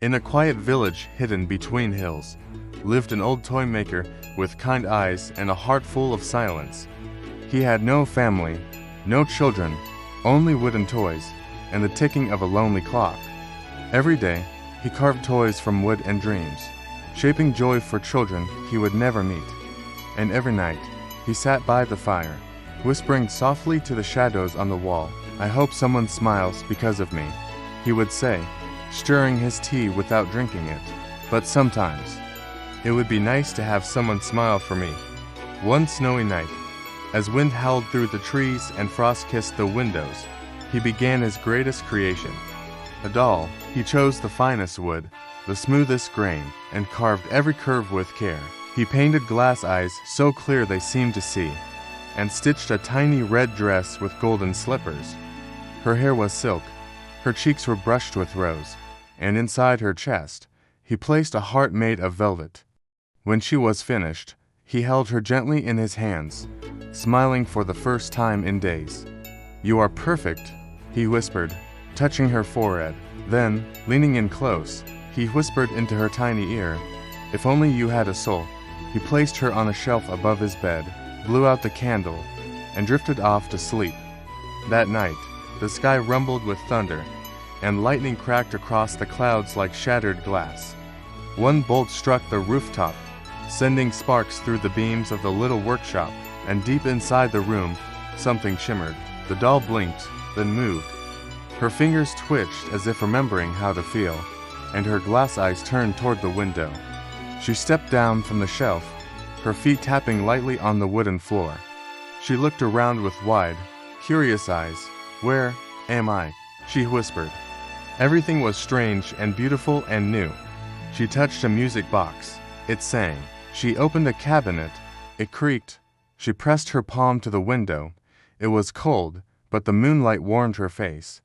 In a quiet village hidden between hills, lived an old toy maker with kind eyes and a heart full of silence. He had no family, no children, only wooden toys, and the ticking of a lonely clock. Every day, he carved toys from wood and dreams, shaping joy for children he would never meet. And every night, he sat by the fire, whispering softly to the shadows on the wall, "I hope someone smiles because of me," he would say, stirring his tea without drinking it. But sometimes, it would be nice to have someone smile for me. One snowy night, as wind howled through the trees and frost kissed the windows, he began his greatest creation. A doll. He chose the finest wood, the smoothest grain, and carved every curve with care. He painted glass eyes so clear they seemed to see, and stitched a tiny red dress with golden slippers. Her hair was silk, her cheeks were brushed with rose, and inside her chest, he placed a heart made of velvet. When she was finished, he held her gently in his hands, smiling for the first time in days. "You are perfect," he whispered, touching her forehead. Then, leaning in close, he whispered into her tiny ear, "If only you had a soul." He placed her on a shelf above his bed, blew out the candle, and drifted off to sleep. That night, the sky rumbled with thunder, and lightning cracked across the clouds like shattered glass. One bolt struck the rooftop, sending sparks through the beams of the little workshop, and deep inside the room, something shimmered. The doll blinked, then moved. Her fingers twitched as if remembering how to feel, and her glass eyes turned toward the window. She stepped down from the shelf, her feet tapping lightly on the wooden floor. She looked around with wide, curious eyes. "Where am I?" she whispered. Everything was strange and beautiful and new. She touched a music box. It sang. She opened a cabinet. It creaked. She pressed her palm to the window. It was cold, but the moonlight warmed her face.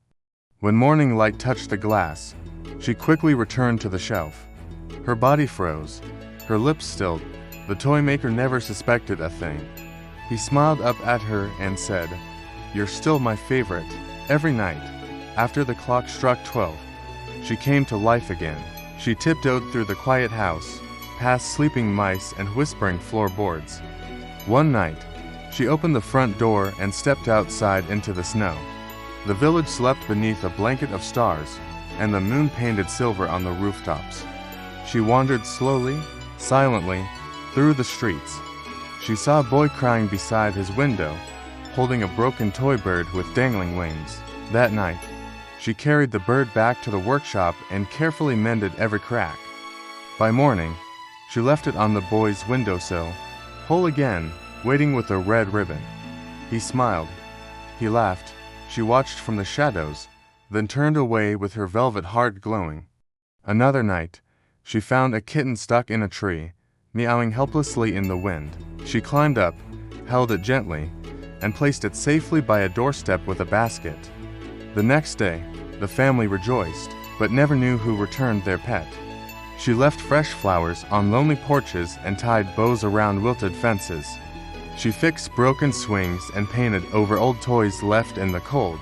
When morning light touched the glass, she quickly returned to the shelf. Her body froze, her lips stilled. The toy maker never suspected a thing. He smiled up at her and said, "You're still my favorite." Every night, after the clock struck 12, she came to life again. She tiptoed through the quiet house, past sleeping mice and whispering floorboards. One night, she opened the front door and stepped outside into the snow. The village slept beneath a blanket of stars, and the moon painted silver on the rooftops. She wandered slowly, silently, through the streets. She saw a boy crying beside his window, holding a broken toy bird with dangling wings. That night, she carried the bird back to the workshop and carefully mended every crack. By morning, she left it on the boy's windowsill, whole again, waiting with a red ribbon. He smiled. He laughed. She watched from the shadows, then turned away with her velvet heart glowing. Another night, she found a kitten stuck in a tree, meowing helplessly in the wind. She climbed up, held it gently, and placed it safely by a doorstep with a basket. The next day, the family rejoiced, but never knew who returned their pet. She left fresh flowers on lonely porches and tied bows around wilted fences. She fixed broken swings and painted over old toys left in the cold.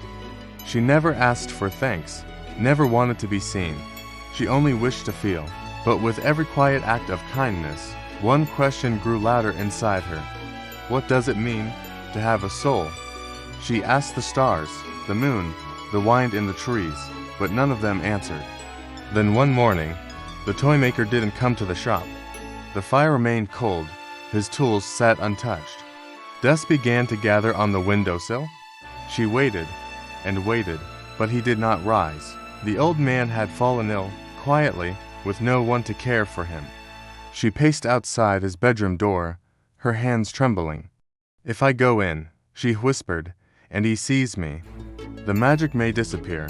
She never asked for thanks, never wanted to be seen. She only wished to feel. But with every quiet act of kindness, one question grew louder inside her. What does it mean to have a soul? She asked the stars, the moon, the wind in the trees, but none of them answered. Then one morning, the toy maker didn't come to the shop. The fire remained cold, his tools sat untouched. Dust began to gather on the windowsill. She waited and waited, but he did not rise. The old man had fallen ill, quietly, with no one to care for him. She paced outside his bedroom door, her hands trembling. "If I go in," she whispered, "and he sees me, the magic may disappear.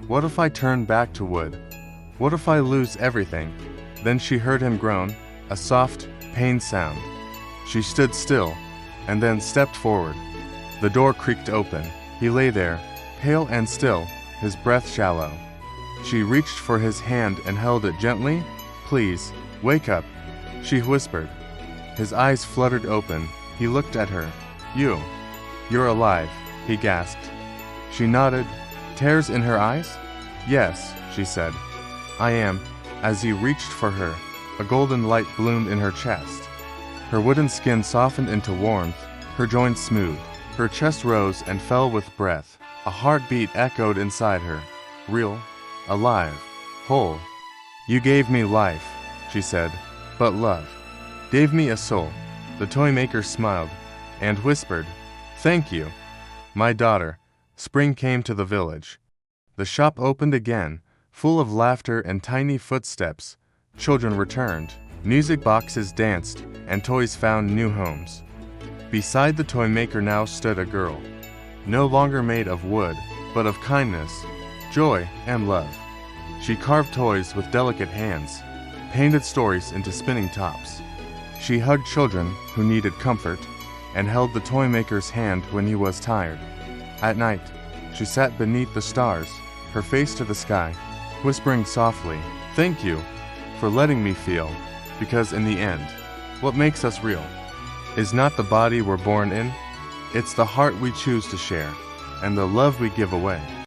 What if I turn back to wood? What if I lose everything?" Then she heard him groan, a soft, pained sound. She stood still, and then stepped forward. The door creaked open. He lay there, pale and still, his breath shallow. She reached for his hand and held it gently. "Please, wake up," she whispered. His eyes fluttered open. He looked at her. You're alive," he gasped. She nodded. Tears in her eyes? "Yes," she said. "I am." As he reached for her, a golden light bloomed in her chest. Her wooden skin softened into warmth, her joints smoothed. Her chest rose and fell with breath. A heartbeat echoed inside her. Real, alive, whole. You gave me life, she said, but love gave me a soul. The toy maker smiled and whispered, "Thank you, my daughter." Spring came to the village. The shop opened again, full of laughter and tiny footsteps. Children returned, music boxes danced, and toys found new homes. Beside the toy maker now stood a girl, no longer made of wood, but of kindness, joy, and love. She carved toys with delicate hands, painted stories into spinning tops. She hugged children who needed comfort, and held the toy maker's hand when he was tired. At night, she sat beneath the stars, her face to the sky, whispering softly, "Thank you for letting me feel," because in the end, what makes us real is not the body we're born in, it's the heart we choose to share, and the love we give away.